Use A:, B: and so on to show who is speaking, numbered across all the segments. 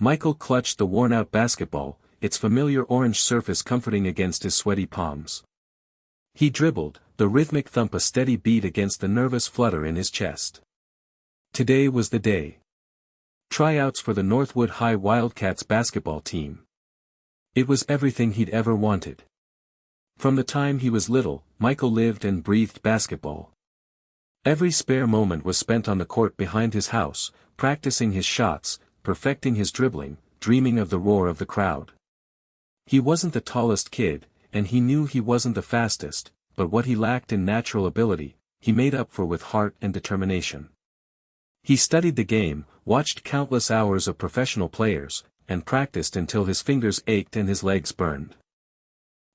A: Michael clutched the worn-out basketball, its familiar orange surface comforting against his sweaty palms. He dribbled, the rhythmic thump a steady beat against the nervous flutter in his chest. Today was the day. Tryouts for the Northwood High Wildcats basketball team. It was everything he'd ever wanted. From the time he was little, Michael lived and breathed basketball. Every spare moment was spent on the court behind his house, practicing his shots, perfecting his dribbling, dreaming of the roar of the crowd. He wasn't the tallest kid, and he knew he wasn't the fastest, but what he lacked in natural ability, he made up for with heart and determination. He studied the game, watched countless hours of professional players, and practiced until his fingers ached and his legs burned.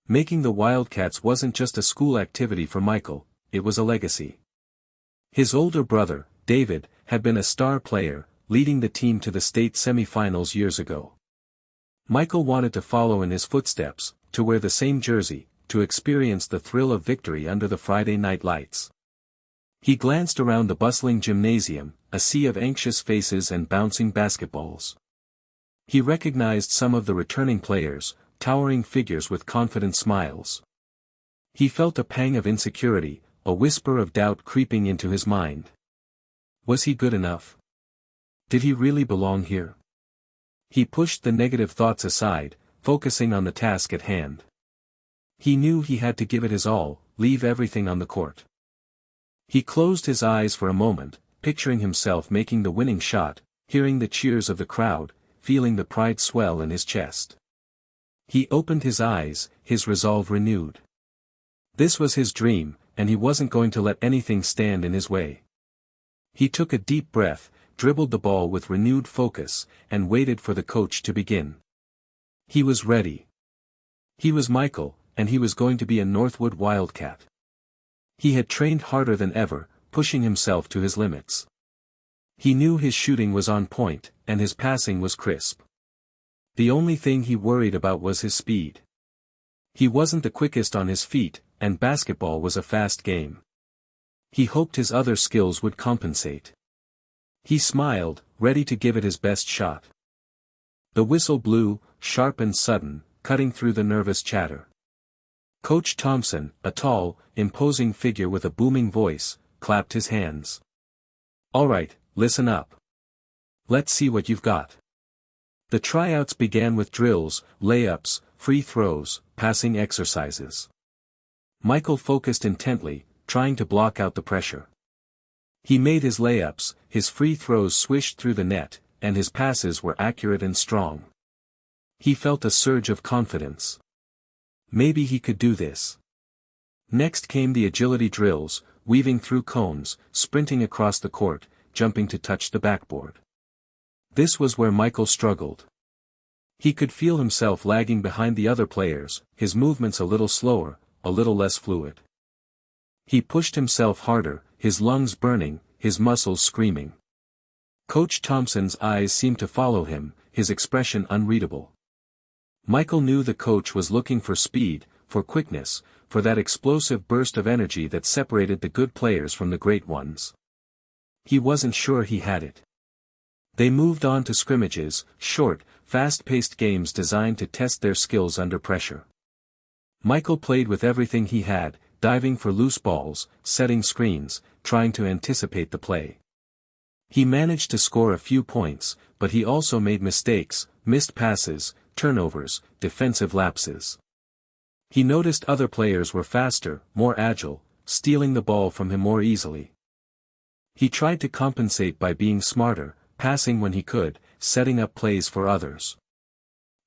A: Making the Wildcats wasn't just a school activity for Michael, it was a legacy. His older brother, David, had been a star player, leading the team to the state semifinals years ago. Michael wanted to follow in his footsteps, to wear the same jersey, to experience the thrill of victory under the Friday night lights. He glanced around the bustling gymnasium, a sea of anxious faces and bouncing basketballs. He recognized some of the returning players, towering figures with confident smiles. He felt a pang of insecurity, a whisper of doubt creeping into his mind. Was he good enough? Did he really belong here? He pushed the negative thoughts aside, focusing on the task at hand. He knew he had to give it his all, leave everything on the court. He closed his eyes for a moment, picturing himself making the winning shot, hearing the cheers of the crowd, feeling the pride swell in his chest. He opened his eyes, his resolve renewed. This was his dream, and he wasn't going to let anything stand in his way. He took a deep breath, dribbled the ball with renewed focus, and waited for the coach to begin. He was ready. He was Michael, and he was going to be a Northwood Wildcat. He had trained harder than ever, pushing himself to his limits. He knew his shooting was on point, and his passing was crisp. The only thing he worried about was his speed. He wasn't the quickest on his feet, and basketball was a fast game. He hoped his other skills would compensate. He smiled, ready to give it his best shot. The whistle blew, sharp and sudden, cutting through the nervous chatter. Coach Thompson, a tall, imposing figure with a booming voice, clapped his hands. "All right, listen up. Let's see what you've got." The tryouts began with drills, layups, free throws, passing exercises. Michael focused intently, trying to block out the pressure. He made his layups, his free throws swished through the net, and his passes were accurate and strong. He felt a surge of confidence. Maybe he could do this. Next came the agility drills, weaving through cones, sprinting across the court, jumping to touch the backboard. This was where Michael struggled. He could feel himself lagging behind the other players, his movements a little slower, a little less fluid. He pushed himself harder, his lungs burning, his muscles screaming. Coach Thompson's eyes seemed to follow him, his expression unreadable. Michael knew the coach was looking for speed, for quickness, for that explosive burst of energy that separated the good players from the great ones. He wasn't sure he had it. They moved on to scrimmages, short, fast-paced games designed to test their skills under pressure. Michael played with everything he had, diving for loose balls, setting screens, trying to anticipate the play. He managed to score a few points, but he also made mistakes, missed passes, turnovers, defensive lapses. He noticed other players were faster, more agile, stealing the ball from him more easily. He tried to compensate by being smarter, passing when he could, setting up plays for others.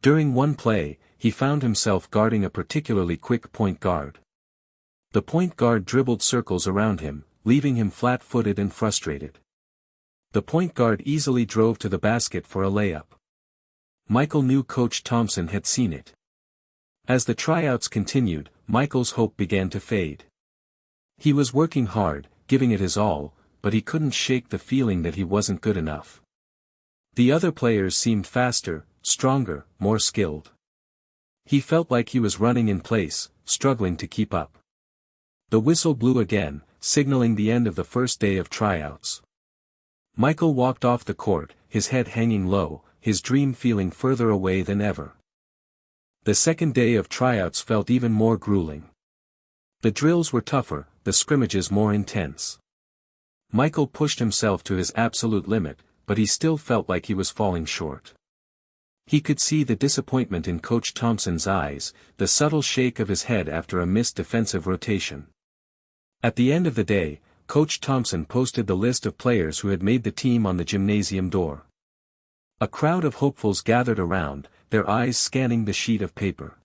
A: During one play, he found himself guarding a particularly quick point guard. The point guard dribbled circles around him, leaving him flat-footed and frustrated. The point guard easily drove to the basket for a layup. Michael knew Coach Thompson had seen it. As the tryouts continued, Michael's hope began to fade. He was working hard, giving it his all, but he couldn't shake the feeling that he wasn't good enough. The other players seemed faster, stronger, more skilled. He felt like he was running in place, struggling to keep up. The whistle blew again, signaling the end of the first day of tryouts. Michael walked off the court, his head hanging low, his dream feeling further away than ever. The second day of tryouts felt even more grueling. The drills were tougher, the scrimmages more intense. Michael pushed himself to his absolute limit, but he still felt like he was falling short. He could see the disappointment in Coach Thompson's eyes, the subtle shake of his head after a missed defensive rotation. At the end of the day, Coach Thompson posted the list of players who had made the team on the gymnasium door. A crowd of hopefuls gathered around, their eyes scanning the sheet of paper.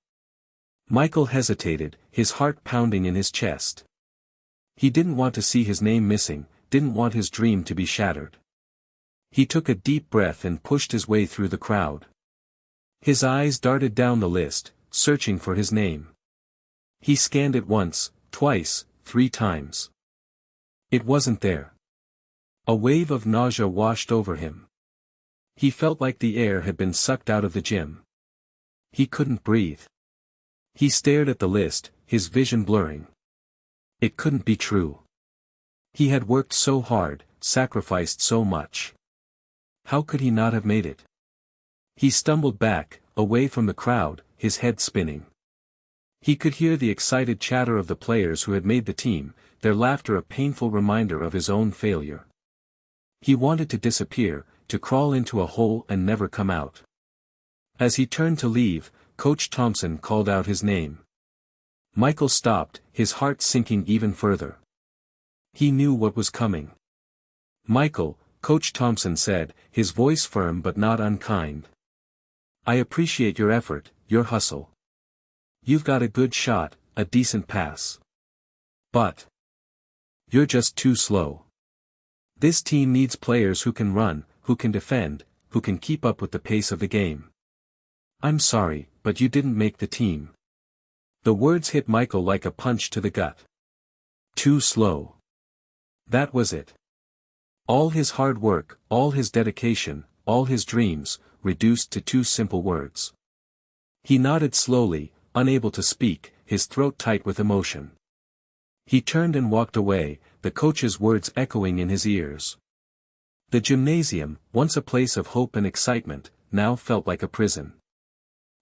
A: Michael hesitated, his heart pounding in his chest. He didn't want to see his name missing, didn't want his dream to be shattered. He took a deep breath and pushed his way through the crowd. His eyes darted down the list, searching for his name. He scanned it once, twice, 3 times. It wasn't there. A wave of nausea washed over him. He felt like the air had been sucked out of the gym. He couldn't breathe. He stared at the list, his vision blurring. It couldn't be true. He had worked so hard, sacrificed so much. How could he not have made it? He stumbled back, away from the crowd, his head spinning. He could hear the excited chatter of the players who had made the team, their laughter a painful reminder of his own failure. He wanted to disappear, to crawl into a hole and never come out. As he turned to leave, Coach Thompson called out his name. Michael stopped, his heart sinking even further. He knew what was coming. "Michael," Coach Thompson said, his voice firm but not unkind. "I appreciate your effort, your hustle. You've got a good shot, a decent pass. But you're just too slow. This team needs players who can run, who can defend, who can keep up with the pace of the game. I'm sorry, but you didn't make the team." The words hit Michael like a punch to the gut. Too slow. That was it. All his hard work, all his dedication, all his dreams, reduced to 2 simple words. He nodded slowly, unable to speak, his throat tight with emotion. He turned and walked away, the coach's words echoing in his ears. The gymnasium, once a place of hope and excitement, now felt like a prison.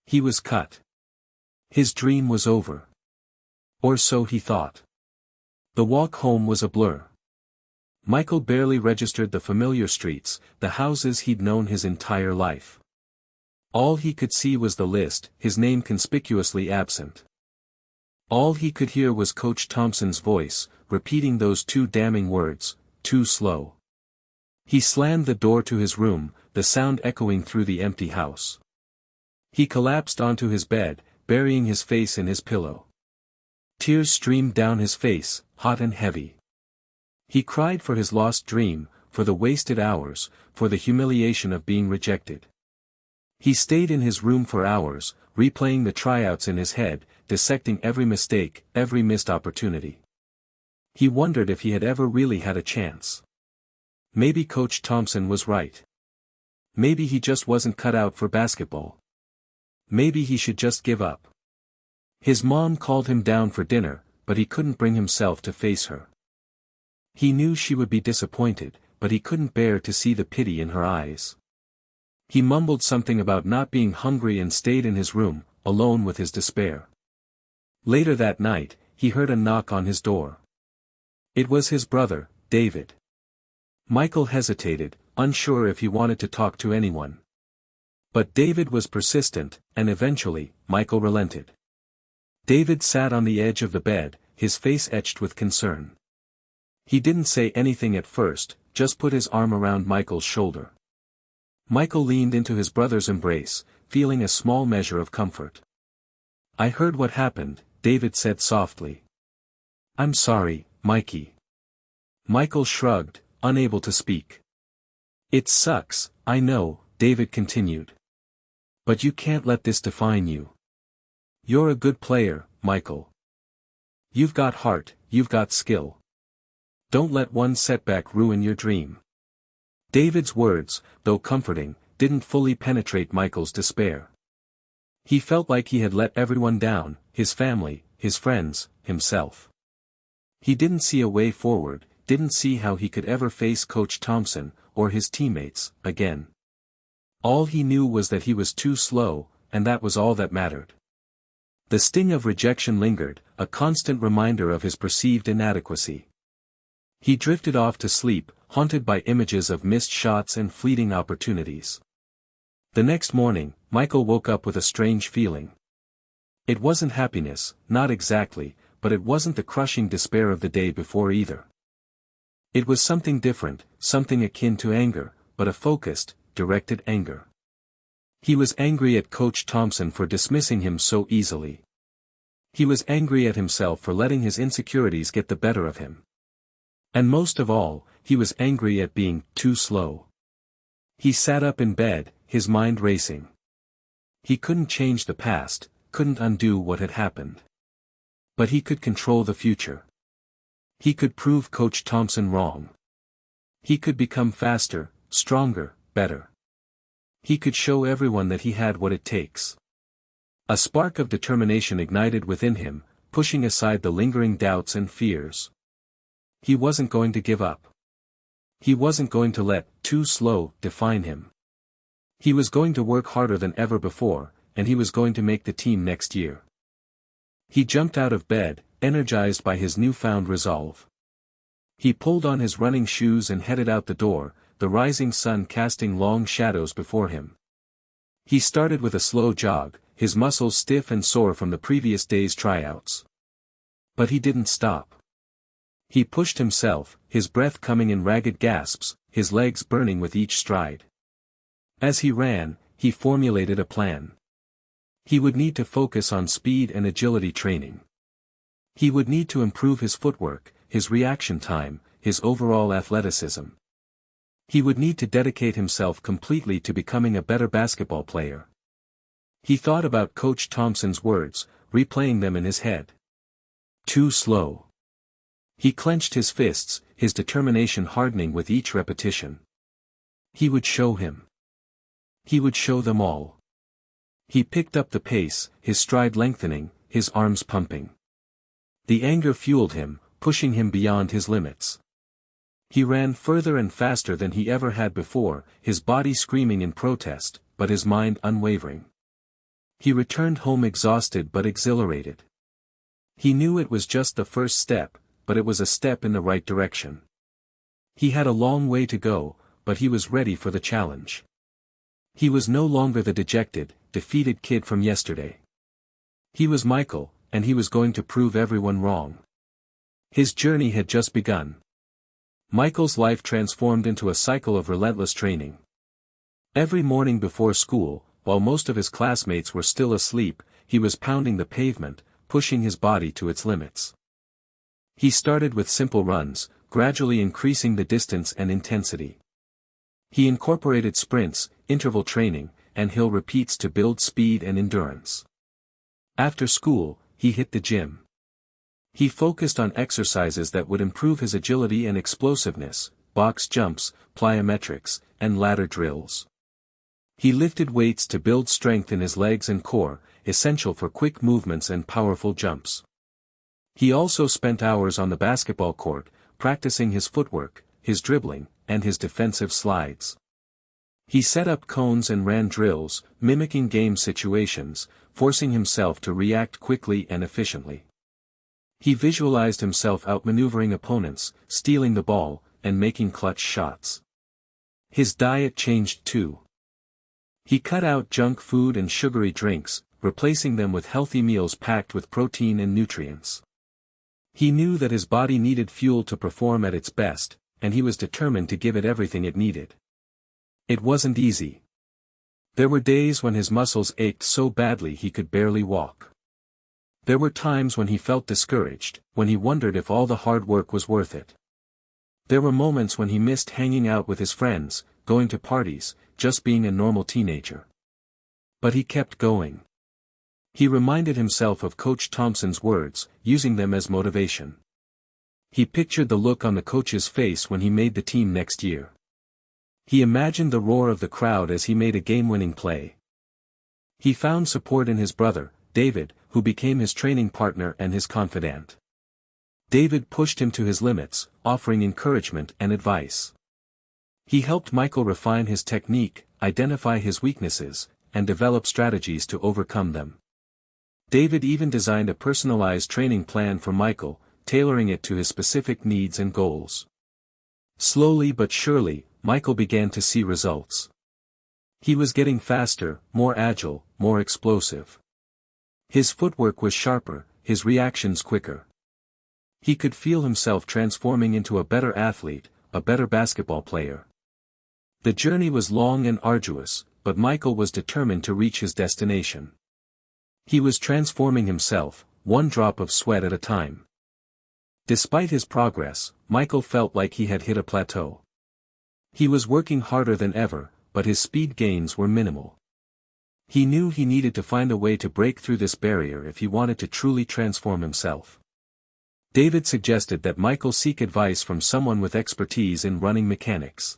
A: He was cut. His dream was over. Or so he thought. The walk home was a blur. Michael barely registered the familiar streets, the houses he'd known his entire life. All he could see was the list, his name conspicuously absent. All he could hear was Coach Thompson's voice, repeating those 2 damning words, "too slow." He slammed the door to his room, the sound echoing through the empty house. He collapsed onto his bed, burying his face in his pillow. Tears streamed down his face, hot and heavy. He cried for his lost dream, for the wasted hours, for the humiliation of being rejected. He stayed in his room for hours, replaying the tryouts in his head, dissecting every mistake, every missed opportunity. He wondered if he had ever really had a chance. Maybe Coach Thompson was right. Maybe he just wasn't cut out for basketball. Maybe he should just give up. His mom called him down for dinner, but he couldn't bring himself to face her. He knew she would be disappointed, but he couldn't bear to see the pity in her eyes. He mumbled something about not being hungry and stayed in his room, alone with his despair. Later that night, he heard a knock on his door. It was his brother, David. Michael hesitated, unsure if he wanted to talk to anyone. But David was persistent, and eventually, Michael relented. David sat on the edge of the bed, his face etched with concern. He didn't say anything at first, just put his arm around Michael's shoulder. Michael leaned into his brother's embrace, feeling a small measure of comfort. "I heard what happened," David said softly. "I'm sorry, Mikey." Michael shrugged, unable to speak. "It sucks, I know," David continued. "But you can't let this define you. You're a good player, Michael. You've got heart, you've got skill. Don't let one setback ruin your dream." David's words, though comforting, didn't fully penetrate Michael's despair. He felt like he had let everyone down, his family, his friends, himself. He didn't see a way forward, didn't see how he could ever face Coach Thompson, or his teammates, again. All he knew was that he was too slow, and that was all that mattered. The sting of rejection lingered, a constant reminder of his perceived inadequacy. He drifted off to sleep, haunted by images of missed shots and fleeting opportunities. The next morning, Michael woke up with a strange feeling. It wasn't happiness, not exactly, but it wasn't the crushing despair of the day before either. It was something different, something akin to anger, but a focused, directed anger. He was angry at Coach Thompson for dismissing him so easily. He was angry at himself for letting his insecurities get the better of him. And most of all, he was angry at being too slow. He sat up in bed, his mind racing. He couldn't change the past, couldn't undo what had happened. But he could control the future. He could prove Coach Thompson wrong. He could become faster, stronger, better. He could show everyone that he had what it takes. A spark of determination ignited within him, pushing aside the lingering doubts and fears. He wasn't going to give up. He wasn't going to let too slow define him. He was going to work harder than ever before, and he was going to make the team next year. He jumped out of bed, energized by his newfound resolve. He pulled on his running shoes and headed out the door, the rising sun casting long shadows before him. He started with a slow jog, his muscles stiff and sore from the previous day's tryouts. But he didn't stop. He pushed himself, his breath coming in ragged gasps, his legs burning with each stride. As he ran, he formulated a plan. He would need to focus on speed and agility training. He would need to improve his footwork, his reaction time, his overall athleticism. He would need to dedicate himself completely to becoming a better basketball player. He thought about Coach Thompson's words, replaying them in his head. Too slow. He clenched his fists, his determination hardening with each repetition. He would show him. He would show them all. He picked up the pace, his stride lengthening, his arms pumping. The anger fueled him, pushing him beyond his limits. He ran further and faster than he ever had before, his body screaming in protest, but his mind unwavering. He returned home exhausted but exhilarated. He knew it was just the first step, but it was a step in the right direction. He had a long way to go, but he was ready for the challenge. He was no longer the dejected, defeated kid from yesterday. He was Michael, and he was going to prove everyone wrong. His journey had just begun. Michael's life transformed into a cycle of relentless training. Every morning before school, while most of his classmates were still asleep, he was pounding the pavement, pushing his body to its limits. He started with simple runs, gradually increasing the distance and intensity. He incorporated sprints, interval training, and hill repeats to build speed and endurance. After school, he hit the gym. He focused on exercises that would improve his agility and explosiveness, box jumps, plyometrics, and ladder drills. He lifted weights to build strength in his legs and core, essential for quick movements and powerful jumps. He also spent hours on the basketball court, practicing his footwork, his dribbling, and his defensive slides. He set up cones and ran drills, mimicking game situations, forcing himself to react quickly and efficiently. He visualized himself outmaneuvering opponents, stealing the ball, and making clutch shots. His diet changed too. He cut out junk food and sugary drinks, replacing them with healthy meals packed with protein and nutrients. He knew that his body needed fuel to perform at its best, and he was determined to give it everything it needed. It wasn't easy. There were days when his muscles ached so badly he could barely walk. There were times when he felt discouraged, when he wondered if all the hard work was worth it. There were moments when he missed hanging out with his friends, going to parties, just being a normal teenager. But he kept going. He reminded himself of Coach Thompson's words, using them as motivation. He pictured the look on the coach's face when he made the team next year. He imagined the roar of the crowd as he made a game-winning play. He found support in his brother, David, who became his training partner and his confidant. David pushed him to his limits, offering encouragement and advice. He helped Michael refine his technique, identify his weaknesses, and develop strategies to overcome them. David even designed a personalized training plan for Michael, tailoring it to his specific needs and goals. Slowly but surely, Michael began to see results. He was getting faster, more agile, more explosive. His footwork was sharper, his reactions quicker. He could feel himself transforming into a better athlete, a better basketball player. The journey was long and arduous, but Michael was determined to reach his destination. He was transforming himself, one drop of sweat at a time. Despite his progress, Michael felt like he had hit a plateau. He was working harder than ever, but his speed gains were minimal. He knew he needed to find a way to break through this barrier if he wanted to truly transform himself. David suggested that Michael seek advice from someone with expertise in running mechanics.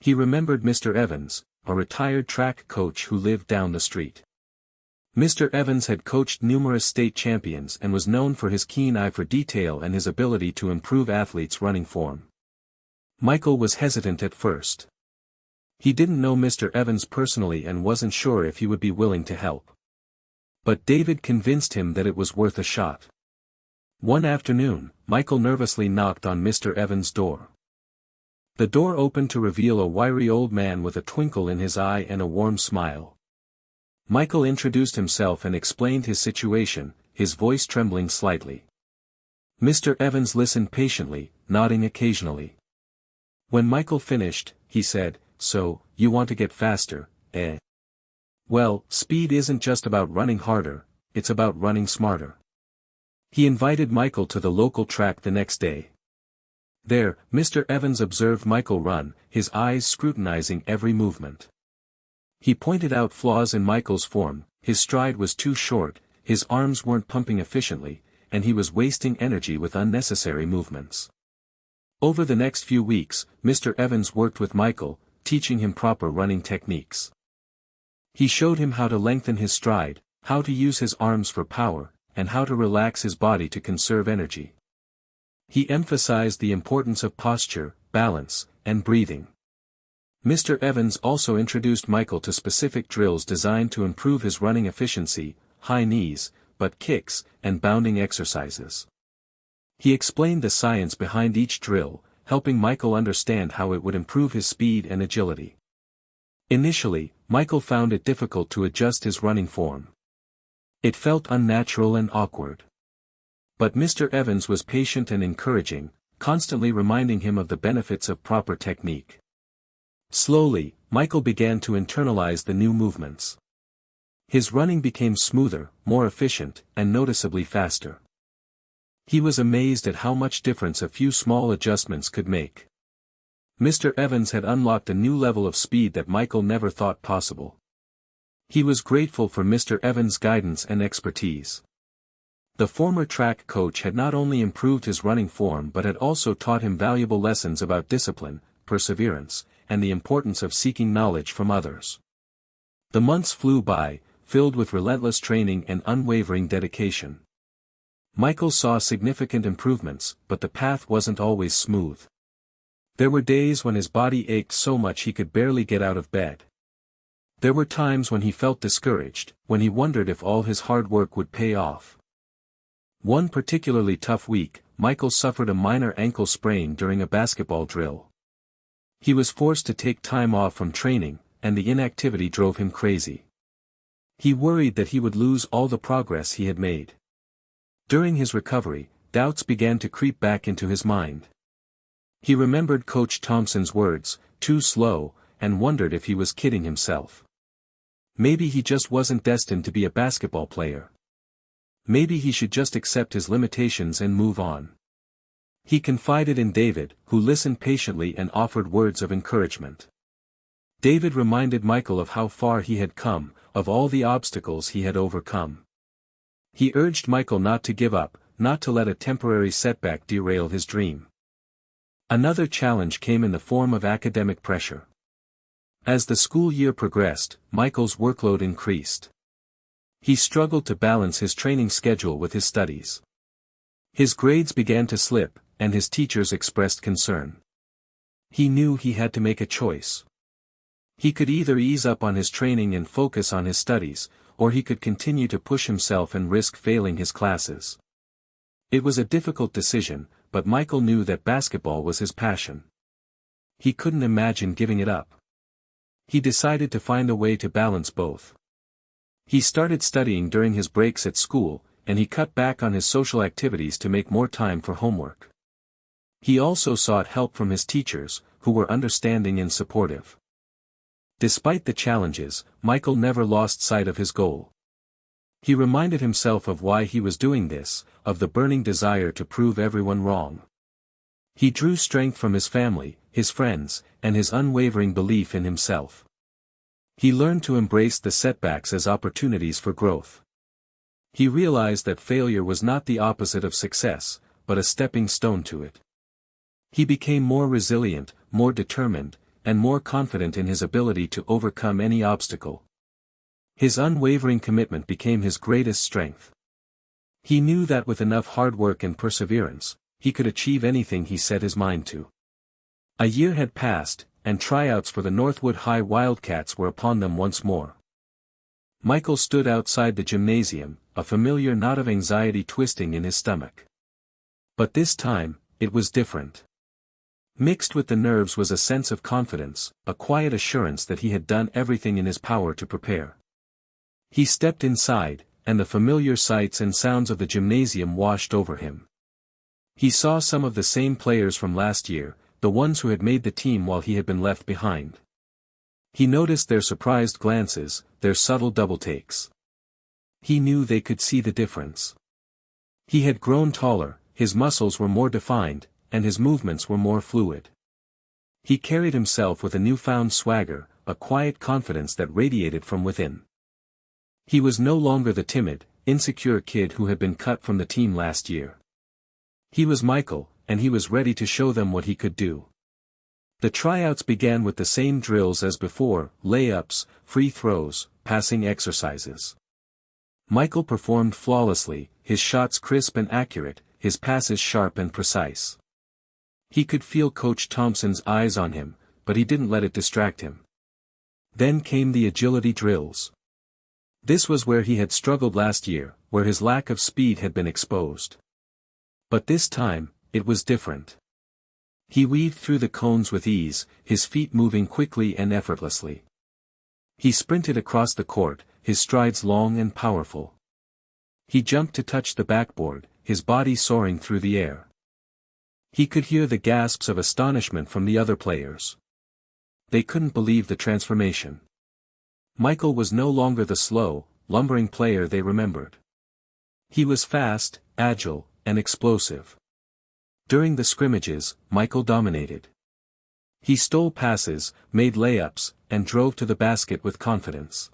A: He remembered Mr. Evans, a retired track coach who lived down the street. Mr. Evans had coached numerous state champions and was known for his keen eye for detail and his ability to improve athletes' running form. Michael was hesitant at first. He didn't know Mr. Evans personally and wasn't sure if he would be willing to help. But David convinced him that it was worth a shot. One afternoon, Michael nervously knocked on Mr. Evans' door. The door opened to reveal a wiry old man with a twinkle in his eye and a warm smile. Michael introduced himself and explained his situation, his voice trembling slightly. Mr. Evans listened patiently, nodding occasionally. When Michael finished, he said, "So, you want to get faster, eh? Well, speed isn't just about running harder, it's about running smarter." He invited Michael to the local track the next day. There, Mr. Evans observed Michael run, his eyes scrutinizing every movement. He pointed out flaws in Michael's form: his stride was too short, his arms weren't pumping efficiently, and he was wasting energy with unnecessary movements. Over the next few weeks, Mr. Evans worked with Michael, teaching him proper running techniques. He showed him how to lengthen his stride, how to use his arms for power, and how to relax his body to conserve energy. He emphasized the importance of posture, balance, and breathing. Mr. Evans also introduced Michael to specific drills designed to improve his running efficiency: high knees, butt kicks, and bounding exercises. He explained the science behind each drill, helping Michael understand how it would improve his speed and agility. Initially, Michael found it difficult to adjust his running form. It felt unnatural and awkward. But Mr. Evans was patient and encouraging, constantly reminding him of the benefits of proper technique. Slowly, Michael began to internalize the new movements. His running became smoother, more efficient, and noticeably faster. He was amazed at how much difference a few small adjustments could make. Mr. Evans had unlocked a new level of speed that Michael never thought possible. He was grateful for Mr. Evans' guidance and expertise. The former track coach had not only improved his running form but had also taught him valuable lessons about discipline, perseverance, and the importance of seeking knowledge from others. The months flew by, filled with relentless training and unwavering dedication. Michael saw significant improvements, but the path wasn't always smooth. There were days when his body ached so much he could barely get out of bed. There were times when he felt discouraged, when he wondered if all his hard work would pay off. One particularly tough week, Michael suffered a minor ankle sprain during a basketball drill. He was forced to take time off from training, and the inactivity drove him crazy. He worried that he would lose all the progress he had made. During his recovery, doubts began to creep back into his mind. He remembered Coach Thompson's words, "too slow," and wondered if he was kidding himself. Maybe he just wasn't destined to be a basketball player. Maybe he should just accept his limitations and move on. He confided in David, who listened patiently and offered words of encouragement. David reminded Michael of how far he had come, of all the obstacles he had overcome. He urged Michael not to give up, not to let a temporary setback derail his dream. Another challenge came in the form of academic pressure. As the school year progressed, Michael's workload increased. He struggled to balance his training schedule with his studies. His grades began to slip, and his teachers expressed concern. He knew he had to make a choice. He could either ease up on his training and focus on his studies, or he could continue to push himself and risk failing his classes. It was a difficult decision, but Michael knew that basketball was his passion. He couldn't imagine giving it up. He decided to find a way to balance both. He started studying during his breaks at school, and he cut back on his social activities to make more time for homework. He also sought help from his teachers, who were understanding and supportive. Despite the challenges, Michael never lost sight of his goal. He reminded himself of why he was doing this, of the burning desire to prove everyone wrong. He drew strength from his family, his friends, and his unwavering belief in himself. He learned to embrace the setbacks as opportunities for growth. He realized that failure was not the opposite of success, but a stepping stone to it. He became more resilient, more determined, and more confident in his ability to overcome any obstacle. His unwavering commitment became his greatest strength. He knew that with enough hard work and perseverance, he could achieve anything he set his mind to. A year had passed, and tryouts for the Northwood High Wildcats were upon them once more. Michael stood outside the gymnasium, a familiar knot of anxiety twisting in his stomach. But this time, it was different. Mixed with the nerves was a sense of confidence, a quiet assurance that he had done everything in his power to prepare. He stepped inside, and the familiar sights and sounds of the gymnasium washed over him. He saw some of the same players from last year, the ones who had made the team while he had been left behind. He noticed their surprised glances, their subtle double-takes. He knew they could see the difference. He had grown taller, his muscles were more defined, and his movements were more fluid. He carried himself with a newfound swagger, a quiet confidence that radiated from within. He was no longer the timid, insecure kid who had been cut from the team last year. He was Michael, and he was ready to show them what he could do. The tryouts began with the same drills as before: layups, free throws, passing exercises. Michael performed flawlessly, his shots crisp and accurate, his passes sharp and precise. He could feel Coach Thompson's eyes on him, but he didn't let it distract him. Then came the agility drills. This was where he had struggled last year, where his lack of speed had been exposed. But this time, it was different. He weaved through the cones with ease, his feet moving quickly and effortlessly. He sprinted across the court, his strides long and powerful. He jumped to touch the backboard, his body soaring through the air. He could hear the gasps of astonishment from the other players. They couldn't believe the transformation. Michael was no longer the slow, lumbering player they remembered. He was fast, agile, and explosive. During the scrimmages, Michael dominated. He stole passes, made layups, and drove to the basket with confidence.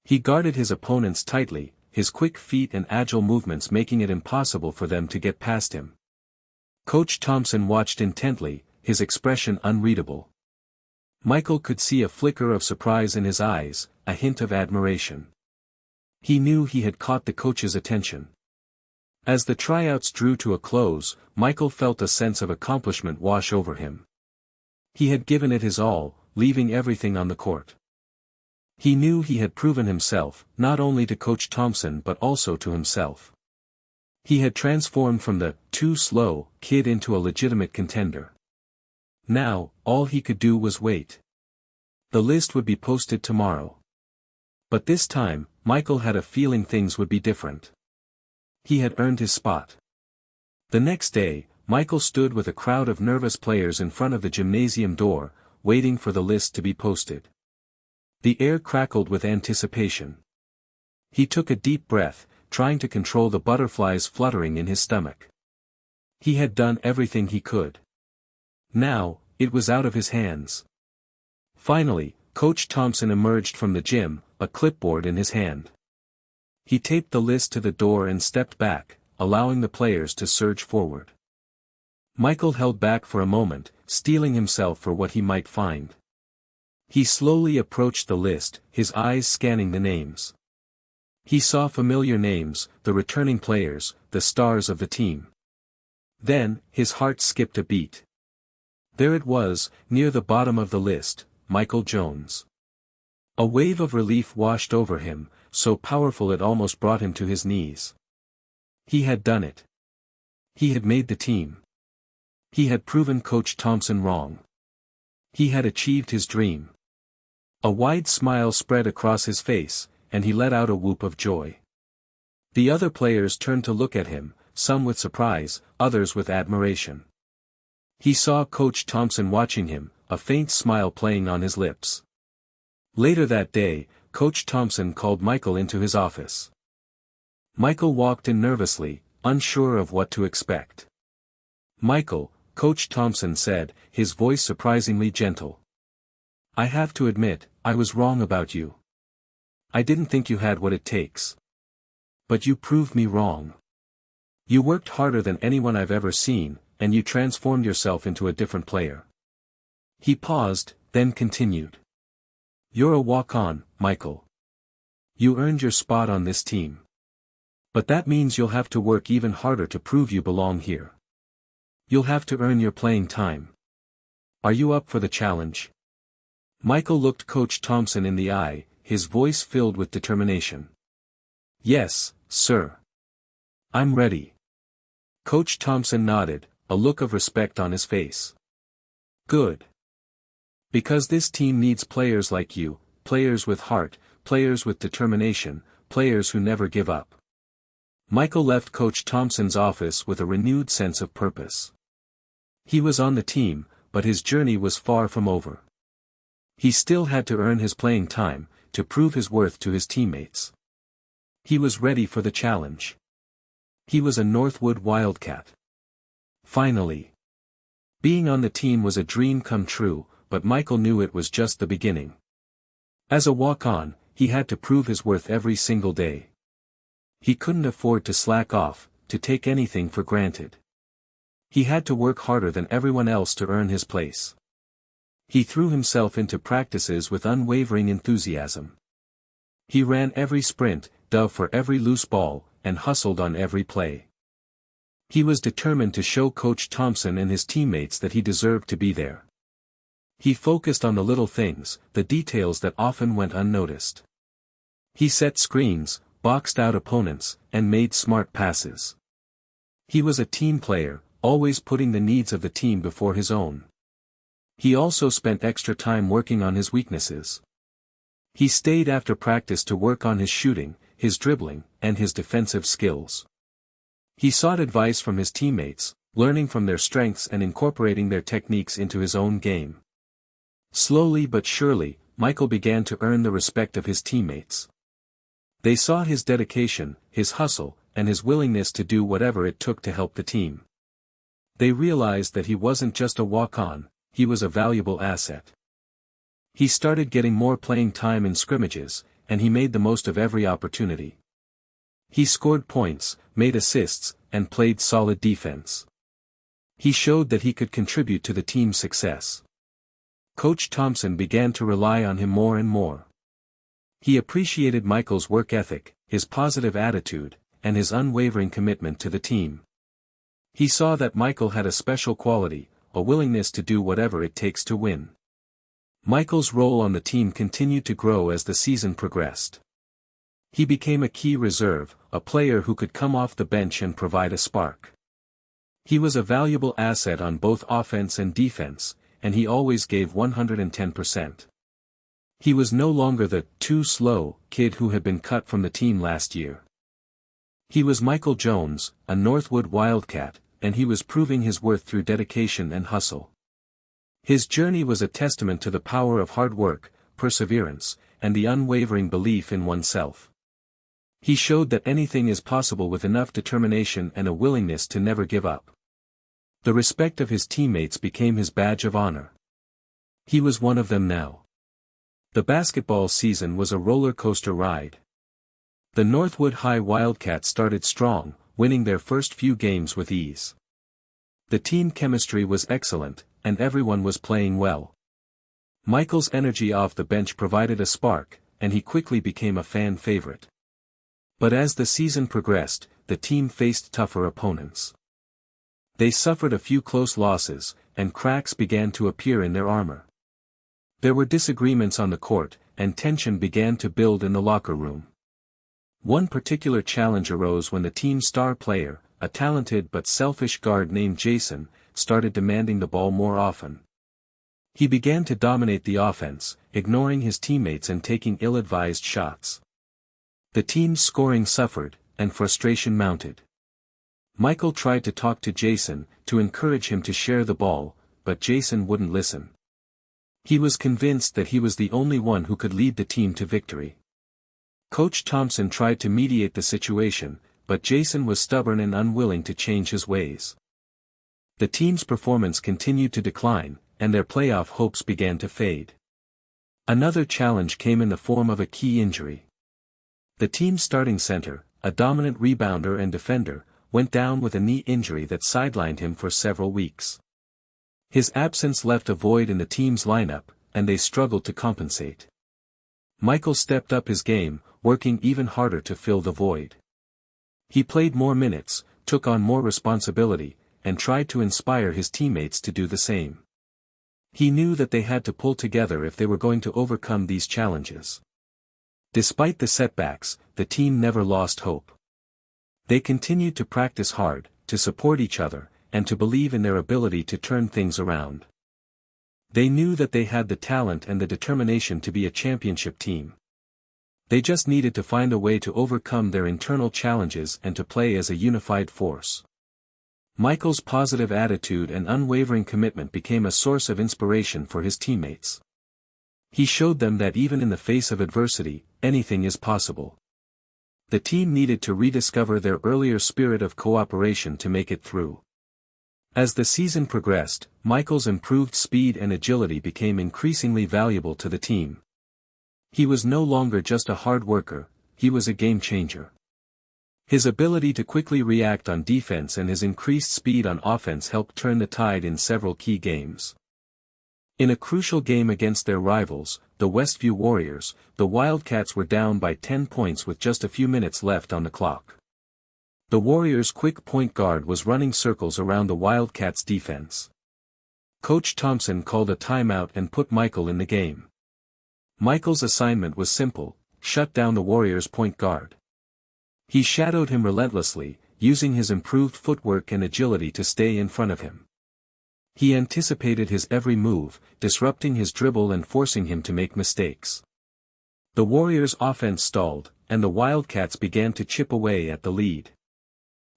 A: He guarded his opponents tightly, his quick feet and agile movements making it impossible for them to get past him. Coach Thompson watched intently, his expression unreadable. Michael could see a flicker of surprise in his eyes, a hint of admiration. He knew he had caught the coach's attention. As the tryouts drew to a close, Michael felt a sense of accomplishment wash over him. He had given it his all, leaving everything on the court. He knew he had proven himself, not only to Coach Thompson but also to himself. He had transformed from the too slow kid into a legitimate contender. Now, all he could do was wait. The list would be posted tomorrow. But this time, Michael had a feeling things would be different. He had earned his spot. The next day, Michael stood with a crowd of nervous players in front of the gymnasium door, waiting for the list to be posted. The air crackled with anticipation. He took a deep breath, trying to control the butterflies fluttering in his stomach. He had done everything he could. Now, it was out of his hands. Finally, Coach Thompson emerged from the gym, a clipboard in his hand. He taped the list to the door and stepped back, allowing the players to surge forward. Michael held back for a moment, steeling himself for what he might find. He slowly approached the list, his eyes scanning the names. He saw familiar names, the returning players, the stars of the team. Then, his heart skipped a beat. There it was, near the bottom of the list, Michael Jones. A wave of relief washed over him, so powerful it almost brought him to his knees. He had done it. He had made the team. He had proven Coach Thompson wrong. He had achieved his dream. A wide smile spread across his face, and he let out a whoop of joy. The other players turned to look at him, some with surprise, others with admiration. He saw Coach Thompson watching him, a faint smile playing on his lips. Later that day, Coach Thompson called Michael into his office. Michael walked in nervously, unsure of what to expect. "Michael," Coach Thompson said, his voice surprisingly gentle. "I have to admit, I was wrong about you. I didn't think you had what it takes. But you proved me wrong. You worked harder than anyone I've ever seen, and you transformed yourself into a different player." He paused, then continued. "You're a walk-on, Michael. You earned your spot on this team. But that means you'll have to work even harder to prove you belong here. You'll have to earn your playing time. Are you up for the challenge?" Michael looked Coach Thompson in the eye, his voice filled with determination. "Yes, sir. I'm ready." Coach Thompson nodded, a look of respect on his face. "Good. Because this team needs players like you, players with heart, players with determination, players who never give up." Michael left Coach Thompson's office with a renewed sense of purpose. He was on the team, but his journey was far from over. He still had to earn his playing time, to prove his worth to his teammates. He was ready for the challenge. He was a Northwood Wildcat. Finally. Being on the team was a dream come true, but Michael knew it was just the beginning. As a walk-on, he had to prove his worth every single day. He couldn't afford to slack off, to take anything for granted. He had to work harder than everyone else to earn his place. He threw himself into practices with unwavering enthusiasm. He ran every sprint, dove for every loose ball, and hustled on every play. He was determined to show Coach Thompson and his teammates that he deserved to be there. He focused on the little things, the details that often went unnoticed. He set screens, boxed out opponents, and made smart passes. He was a team player, always putting the needs of the team before his own. He also spent extra time working on his weaknesses. He stayed after practice to work on his shooting, his dribbling, and his defensive skills. He sought advice from his teammates, learning from their strengths and incorporating their techniques into his own game. Slowly but surely, Michael began to earn the respect of his teammates. They saw his dedication, his hustle, and his willingness to do whatever it took to help the team. They realized that he wasn't just a walk-on, he was a valuable asset. He started getting more playing time in scrimmages, and he made the most of every opportunity. He scored points, made assists, and played solid defense. He showed that he could contribute to the team's success. Coach Thompson began to rely on him more and more. He appreciated Michael's work ethic, his positive attitude, and his unwavering commitment to the team. He saw that Michael had a special quality, a willingness to do whatever it takes to win. Michael's role on the team continued to grow as the season progressed. He became a key reserve, a player who could come off the bench and provide a spark. He was a valuable asset on both offense and defense, and he always gave 110%. He was no longer the too slow kid who had been cut from the team last year. He was Michael Jones, a Northwood Wildcat, and he was proving his worth through dedication and hustle. His journey was a testament to the power of hard work, perseverance, and the unwavering belief in oneself. He showed that anything is possible with enough determination and a willingness to never give up. The respect of his teammates became his badge of honor. He was one of them now. The basketball season was a roller coaster ride. The Northwood High Wildcats started strong, winning their first few games with ease. The team chemistry was excellent, and everyone was playing well. Michael's energy off the bench provided a spark, and he quickly became a fan favorite. But as the season progressed, the team faced tougher opponents. They suffered a few close losses, and cracks began to appear in their armor. There were disagreements on the court, and tension began to build in the locker room. One particular challenge arose when the team's star player, a talented but selfish guard named Jason, started demanding the ball more often. He began to dominate the offense, ignoring his teammates and taking ill-advised shots. The team's scoring suffered, and frustration mounted. Michael tried to talk to Jason, to encourage him to share the ball, but Jason wouldn't listen. He was convinced that he was the only one who could lead the team to victory. Coach Thompson tried to mediate the situation, but Jason was stubborn and unwilling to change his ways. The team's performance continued to decline, and their playoff hopes began to fade. Another challenge came in the form of a key injury. The team's starting center, a dominant rebounder and defender, went down with a knee injury that sidelined him for several weeks. His absence left a void in the team's lineup, and they struggled to compensate. Michael stepped up his game, working even harder to fill the void. He played more minutes, took on more responsibility, and tried to inspire his teammates to do the same. He knew that they had to pull together if they were going to overcome these challenges. Despite the setbacks, the team never lost hope. They continued to practice hard, to support each other, and to believe in their ability to turn things around. They knew that they had the talent and the determination to be a championship team. They just needed to find a way to overcome their internal challenges and to play as a unified force. Michael's positive attitude and unwavering commitment became a source of inspiration for his teammates. He showed them that even in the face of adversity, anything is possible. The team needed to rediscover their earlier spirit of cooperation to make it through. As the season progressed, Michael's improved speed and agility became increasingly valuable to the team. He was no longer just a hard worker, he was a game changer. His ability to quickly react on defense and his increased speed on offense helped turn the tide in several key games. In a crucial game against their rivals, the Westview Warriors, the Wildcats were down by 10 points with just a few minutes left on the clock. The Warriors' quick point guard was running circles around the Wildcats' defense. Coach Thompson called a timeout and put Michael in the game. Michael's assignment was simple: shut down the Warriors' point guard. He shadowed him relentlessly, using his improved footwork and agility to stay in front of him. He anticipated his every move, disrupting his dribble and forcing him to make mistakes. The Warriors' offense stalled, and the Wildcats began to chip away at the lead.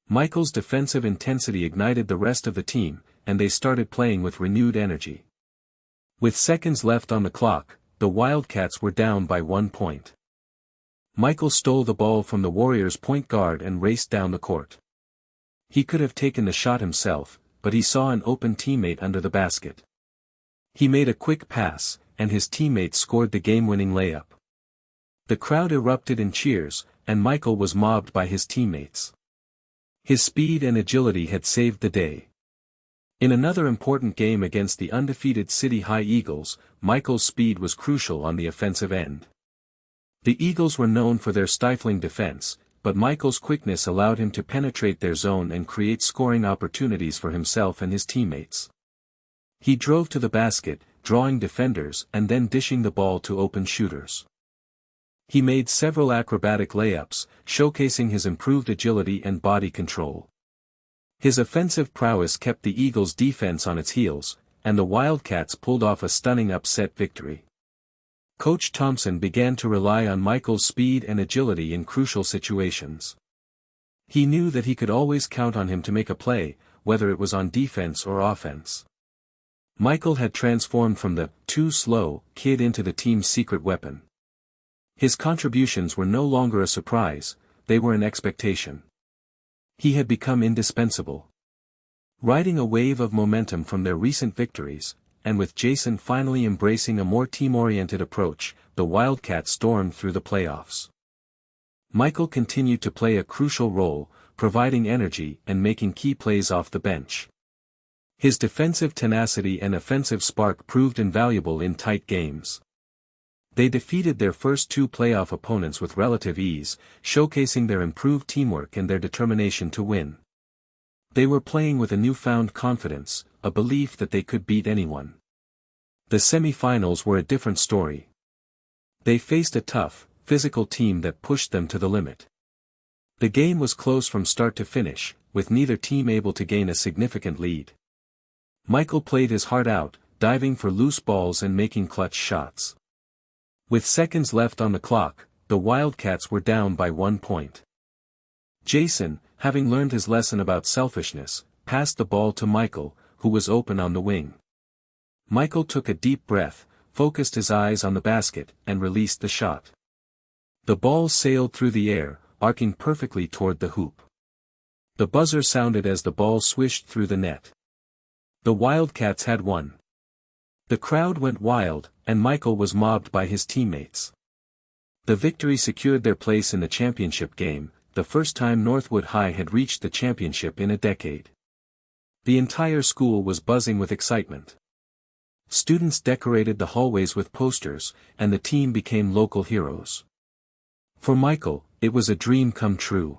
A: Michael's defensive intensity ignited the rest of the team, and they started playing with renewed energy. With seconds left on the clock, the Wildcats were down by 1 point. Michael stole the ball from the Warriors' point guard and raced down the court. He could have taken the shot himself, but he saw an open teammate under the basket. He made a quick pass, and his teammate scored the game-winning layup. The crowd erupted in cheers, and Michael was mobbed by his teammates. His speed and agility had saved the day. In another important game against the undefeated City High Eagles, Michael's speed was crucial on the offensive end. The Eagles were known for their stifling defense, but Michael's quickness allowed him to penetrate their zone and create scoring opportunities for himself and his teammates. He drove to the basket, drawing defenders and then dishing the ball to open shooters. He made several acrobatic layups, showcasing his improved agility and body control. His offensive prowess kept the Eagles' defense on its heels, and the Wildcats pulled off a stunning upset victory. Coach Thompson began to rely on Michael's speed and agility in crucial situations. He knew that he could always count on him to make a play, whether it was on defense or offense. Michael had transformed from the too slow kid into the team's secret weapon. His contributions were no longer a surprise, they were an expectation. He had become indispensable. Riding a wave of momentum from their recent victories, and with Jason finally embracing a more team-oriented approach, the Wildcats stormed through the playoffs. Michael continued to play a crucial role, providing energy and making key plays off the bench. His defensive tenacity and offensive spark proved invaluable in tight games. They defeated their first 2 playoff opponents with relative ease, showcasing their improved teamwork and their determination to win. They were playing with a newfound confidence, a belief that they could beat anyone. The semi-finals were a different story. They faced a tough, physical team that pushed them to the limit. The game was close from start to finish, with neither team able to gain a significant lead. Michael played his heart out, diving for loose balls and making clutch shots. With seconds left on the clock, the Wildcats were down by 1 point. Jason, having learned his lesson about selfishness, passed the ball to Michael, who was open on the wing. Michael took a deep breath, focused his eyes on the basket, and released the shot. The ball sailed through the air, arcing perfectly toward the hoop. The buzzer sounded as the ball swished through the net. The Wildcats had won. The crowd went wild, and Michael was mobbed by his teammates. The victory secured their place in the championship game, the first time Northwood High had reached the championship in a decade. The entire school was buzzing with excitement. Students decorated the hallways with posters, and the team became local heroes. For Michael, it was a dream come true.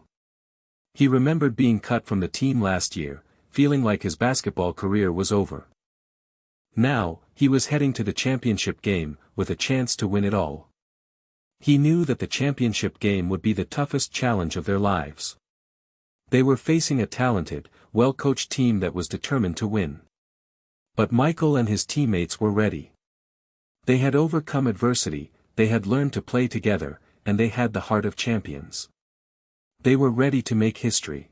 A: He remembered being cut from the team last year, feeling like his basketball career was over. Now, he was heading to the championship game, with a chance to win it all. He knew that the championship game would be the toughest challenge of their lives. They were facing a talented, well-coached team that was determined to win. But Michael and his teammates were ready. They had overcome adversity, they had learned to play together, and they had the heart of champions. They were ready to make history.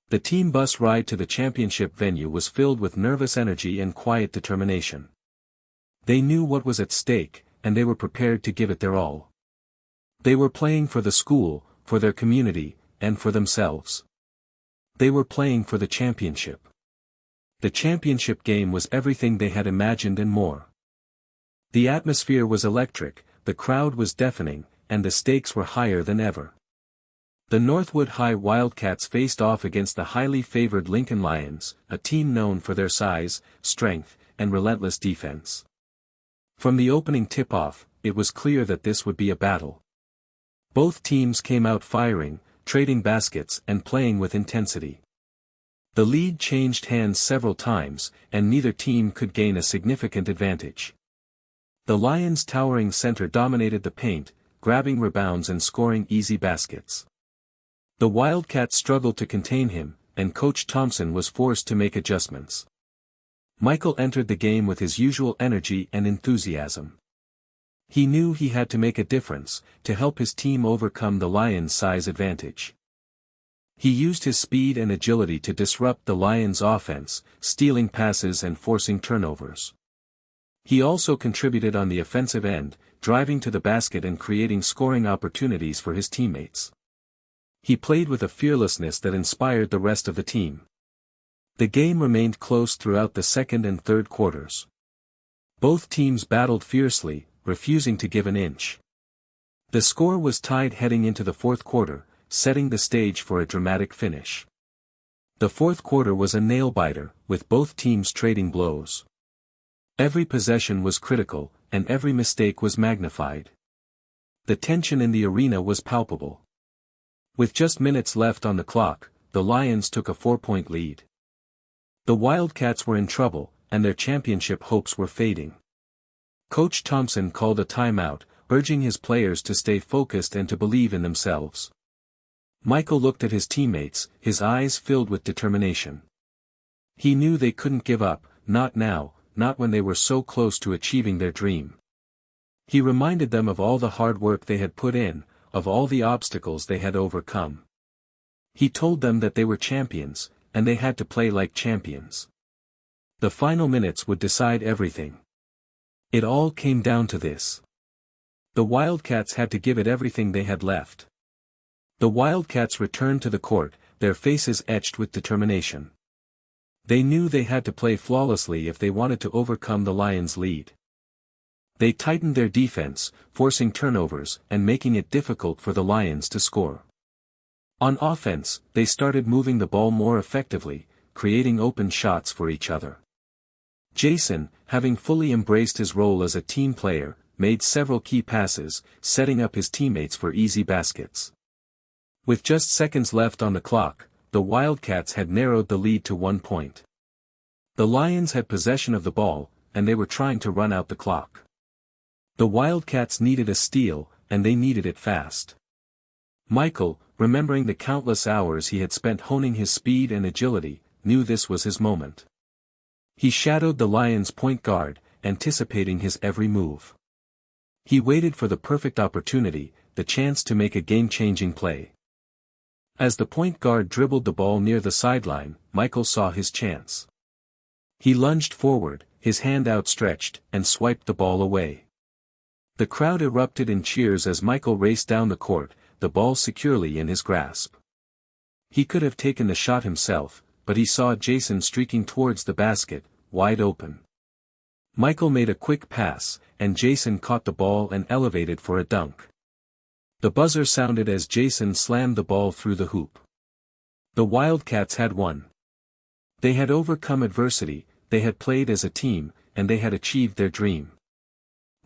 A: The team bus ride to the championship venue was filled with nervous energy and quiet determination. They knew what was at stake, and they were prepared to give it their all. They were playing for the school, for their community, and for themselves. They were playing for the championship. The championship game was everything they had imagined and more. The atmosphere was electric, the crowd was deafening, and the stakes were higher than ever. The Northwood High Wildcats faced off against the highly favored Lincoln Lions, a team known for their size, strength, and relentless defense. From the opening tip-off, it was clear that this would be a battle. Both teams came out firing, trading baskets and playing with intensity. The lead changed hands several times, and neither team could gain a significant advantage. The Lions' towering center dominated the paint, grabbing rebounds and scoring easy baskets. The Wildcats struggled to contain him, and Coach Thompson was forced to make adjustments. Michael entered the game with his usual energy and enthusiasm. He knew he had to make a difference, to help his team overcome the Lions' size advantage. He used his speed and agility to disrupt the Lions' offense, stealing passes and forcing turnovers. He also contributed on the offensive end, driving to the basket and creating scoring opportunities for his teammates. He played with a fearlessness that inspired the rest of the team. The game remained close throughout the second and third quarters. Both teams battled fiercely, refusing to give an inch. The score was tied heading into the fourth quarter, setting the stage for a dramatic finish. The fourth quarter was a nail-biter, with both teams trading blows. Every possession was critical, and every mistake was magnified. The tension in the arena was palpable. With just minutes left on the clock, the Lions took a 4-point lead. The Wildcats were in trouble, and their championship hopes were fading. Coach Thompson called a timeout, urging his players to stay focused and to believe in themselves. Michael looked at his teammates, his eyes filled with determination. He knew they couldn't give up, not now, not when they were so close to achieving their dream. He reminded them of all the hard work they had put in, of all the obstacles they had overcome. He told them that they were champions, and they had to play like champions. The final minutes would decide everything. It all came down to this. The Wildcats had to give it everything they had left. The Wildcats returned to the court, their faces etched with determination. They knew they had to play flawlessly if they wanted to overcome the Lions' lead. They tightened their defense, forcing turnovers and making it difficult for the Lions to score. On offense, they started moving the ball more effectively, creating open shots for each other. Jason, having fully embraced his role as a team player, made several key passes, setting up his teammates for easy baskets. With just seconds left on the clock, the Wildcats had narrowed the lead to 1 point. The Lions had possession of the ball, and they were trying to run out the clock. The Wildcats needed a steal, and they needed it fast. Michael, remembering the countless hours he had spent honing his speed and agility, knew this was his moment. He shadowed the Lions' point guard, anticipating his every move. He waited for the perfect opportunity, the chance to make a game-changing play. As the point guard dribbled the ball near the sideline, Michael saw his chance. He lunged forward, his hand outstretched, and swiped the ball away. The crowd erupted in cheers as Michael raced down the court, the ball securely in his grasp. He could have taken the shot himself, but he saw Jason streaking towards the basket, wide open. Michael made a quick pass, and Jason caught the ball and elevated for a dunk. The buzzer sounded as Jason slammed the ball through the hoop. The Wildcats had won. They had overcome adversity, they had played as a team, and they had achieved their dream.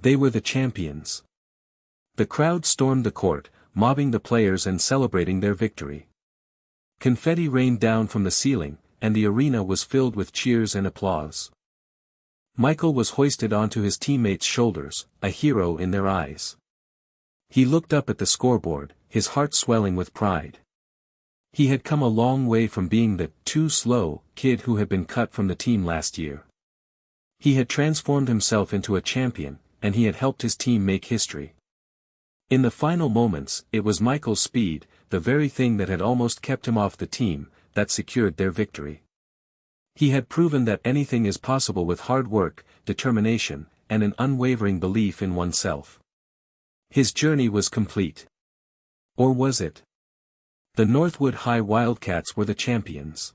A: They were the champions. The crowd stormed the court, mobbing the players and celebrating their victory. Confetti rained down from the ceiling, and the arena was filled with cheers and applause. Michael was hoisted onto his teammates' shoulders, a hero in their eyes. He looked up at the scoreboard, his heart swelling with pride. He had come a long way from being the too slow kid who had been cut from the team last year. He had transformed himself into a champion, and he had helped his team make history. In the final moments, it was Michael's speed, the very thing that had almost kept him off the team, that secured their victory. He had proven that anything is possible with hard work, determination, and an unwavering belief in oneself. His journey was complete. Or was it? The Northwood High Wildcats were the champions.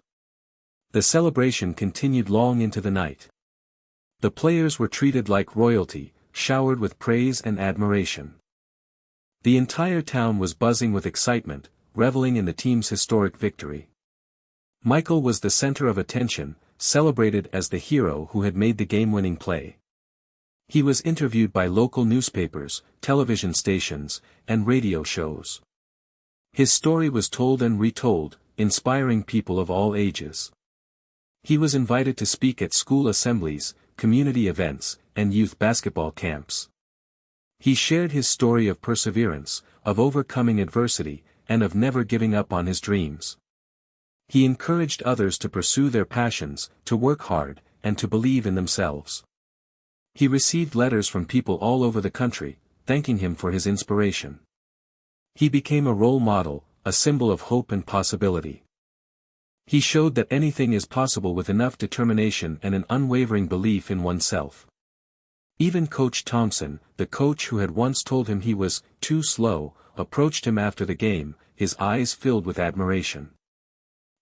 A: The celebration continued long into the night. The players were treated like royalty, showered with praise and admiration. The entire town was buzzing with excitement, reveling in the team's historic victory. Michael was the center of attention, celebrated as the hero who had made the game-winning play. He was interviewed by local newspapers, television stations, and radio shows. His story was told and retold, inspiring people of all ages. He was invited to speak at school assemblies, community events, and youth basketball camps. He shared his story of perseverance, of overcoming adversity, and of never giving up on his dreams. He encouraged others to pursue their passions, to work hard, and to believe in themselves. He received letters from people all over the country, thanking him for his inspiration. He became a role model, a symbol of hope and possibility. He showed that anything is possible with enough determination and an unwavering belief in oneself. Even Coach Thompson, the coach who had once told him he was too slow, approached him after the game, his eyes filled with admiration.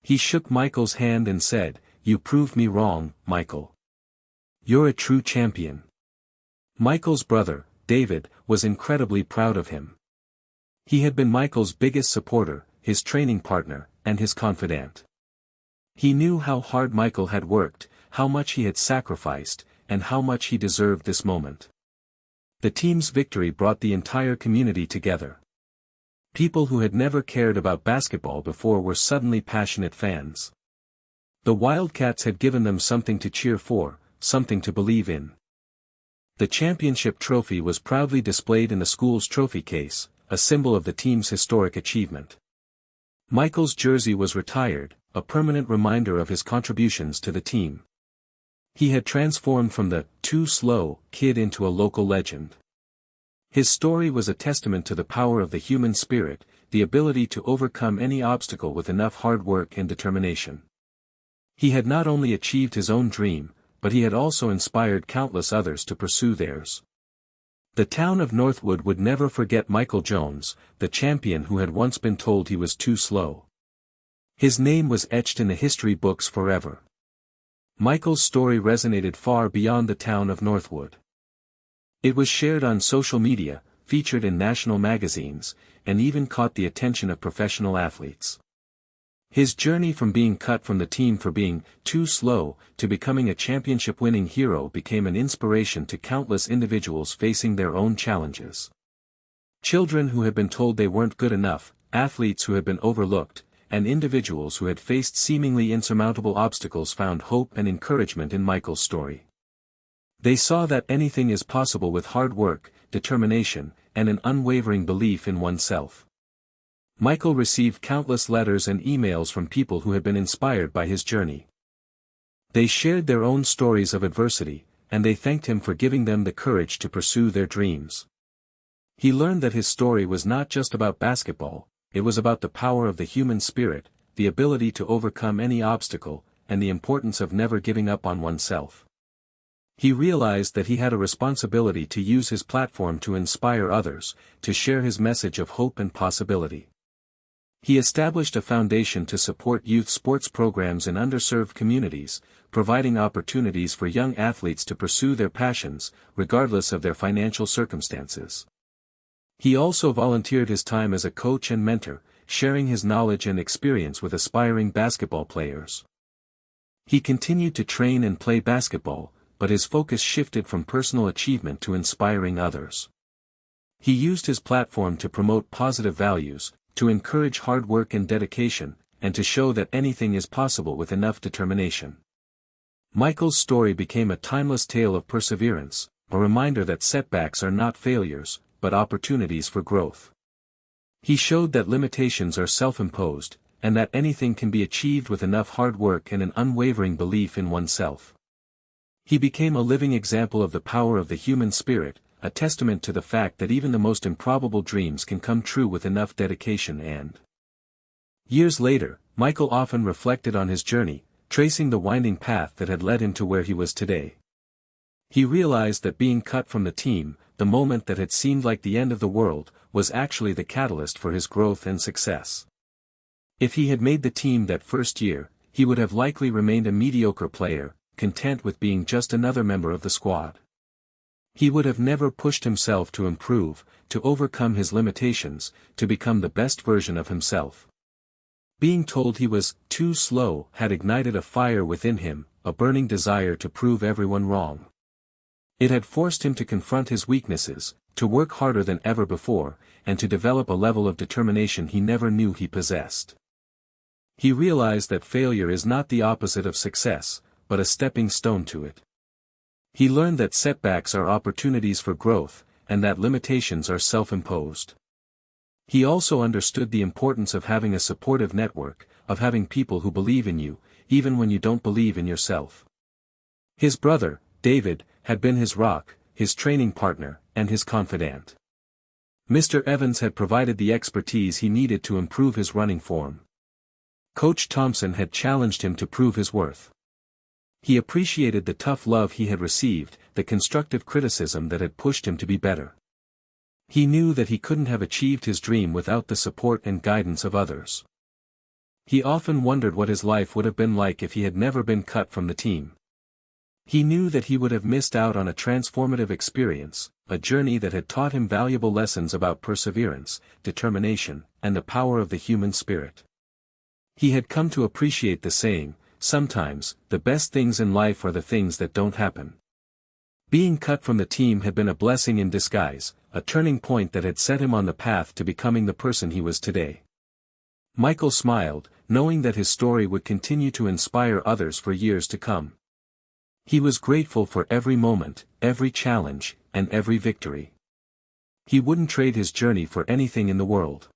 A: He shook Michael's hand and said, "You proved me wrong, Michael. You're a true champion." Michael's brother, David, was incredibly proud of him. He had been Michael's biggest supporter, his training partner, and his confidant. He knew how hard Michael had worked, how much he had sacrificed, and how much he deserved this moment. The team's victory brought the entire community together. People who had never cared about basketball before were suddenly passionate fans. The Wildcats had given them something to cheer for, something to believe in. The championship trophy was proudly displayed in the school's trophy case, a symbol of the team's historic achievement. Michael's jersey was retired, a permanent reminder of his contributions to the team. He had transformed from the too slow kid into a local legend. His story was a testament to the power of the human spirit, the ability to overcome any obstacle with enough hard work and determination. He had not only achieved his own dream, but he had also inspired countless others to pursue theirs. The town of Northwood would never forget Michael Jones, the champion who had once been told he was too slow. His name was etched in the history books forever. Michael's story resonated far beyond the town of Northwood. It was shared on social media, featured in national magazines, and even caught the attention of professional athletes. His journey from being cut from the team for being too slow to becoming a championship-winning hero became an inspiration to countless individuals facing their own challenges. Children who had been told they weren't good enough, athletes who had been overlooked, and individuals who had faced seemingly insurmountable obstacles found hope and encouragement in Michael's story. They saw that anything is possible with hard work, determination, and an unwavering belief in oneself. Michael received countless letters and emails from people who had been inspired by his journey. They shared their own stories of adversity, and they thanked him for giving them the courage to pursue their dreams. He learned that his story was not just about basketball, it was about the power of the human spirit, the ability to overcome any obstacle, and the importance of never giving up on oneself. He realized that he had a responsibility to use his platform to inspire others, to share his message of hope and possibility. He established a foundation to support youth sports programs in underserved communities, providing opportunities for young athletes to pursue their passions, regardless of their financial circumstances. He also volunteered his time as a coach and mentor, sharing his knowledge and experience with aspiring basketball players. He continued to train and play basketball, but his focus shifted from personal achievement to inspiring others. He used his platform to promote positive values, to encourage hard work and dedication, and to show that anything is possible with enough determination. Michael's story became a timeless tale of perseverance, a reminder that setbacks are not failures, but opportunities for growth. He showed that limitations are self-imposed, and that anything can be achieved with enough hard work and an unwavering belief in oneself. He became a living example of the power of the human spirit, a testament to the fact that even the most improbable dreams can come true with enough dedication and. Years later, Michael often reflected on his journey, tracing the winding path that had led him to where he was today. He realized that being cut from the team, the moment that had seemed like the end of the world, was actually the catalyst for his growth and success. If he had made the team that first year, he would have likely remained a mediocre player, content with being just another member of the squad. He would have never pushed himself to improve, to overcome his limitations, to become the best version of himself. Being told he was too slow had ignited a fire within him, a burning desire to prove everyone wrong. It had forced him to confront his weaknesses, to work harder than ever before, and to develop a level of determination he never knew he possessed. He realized that failure is not the opposite of success, but a stepping stone to it. He learned that setbacks are opportunities for growth, and that limitations are self-imposed. He also understood the importance of having a supportive network, of having people who believe in you, even when you don't believe in yourself. His brother, David, had been his rock, his training partner, and his confidant. Mr. Evans had provided the expertise he needed to improve his running form. Coach Thompson had challenged him to prove his worth. He appreciated the tough love he had received, the constructive criticism that had pushed him to be better. He knew that he couldn't have achieved his dream without the support and guidance of others. He often wondered what his life would have been like if he had never been cut from the team. He knew that he would have missed out on a transformative experience, a journey that had taught him valuable lessons about perseverance, determination, and the power of the human spirit. He had come to appreciate the saying, "Sometimes, the best things in life are the things that don't happen." Being cut from the team had been a blessing in disguise, a turning point that had set him on the path to becoming the person he was today. Michael smiled, knowing that his story would continue to inspire others for years to come. He was grateful for every moment, every challenge, and every victory. He wouldn't trade his journey for anything in the world.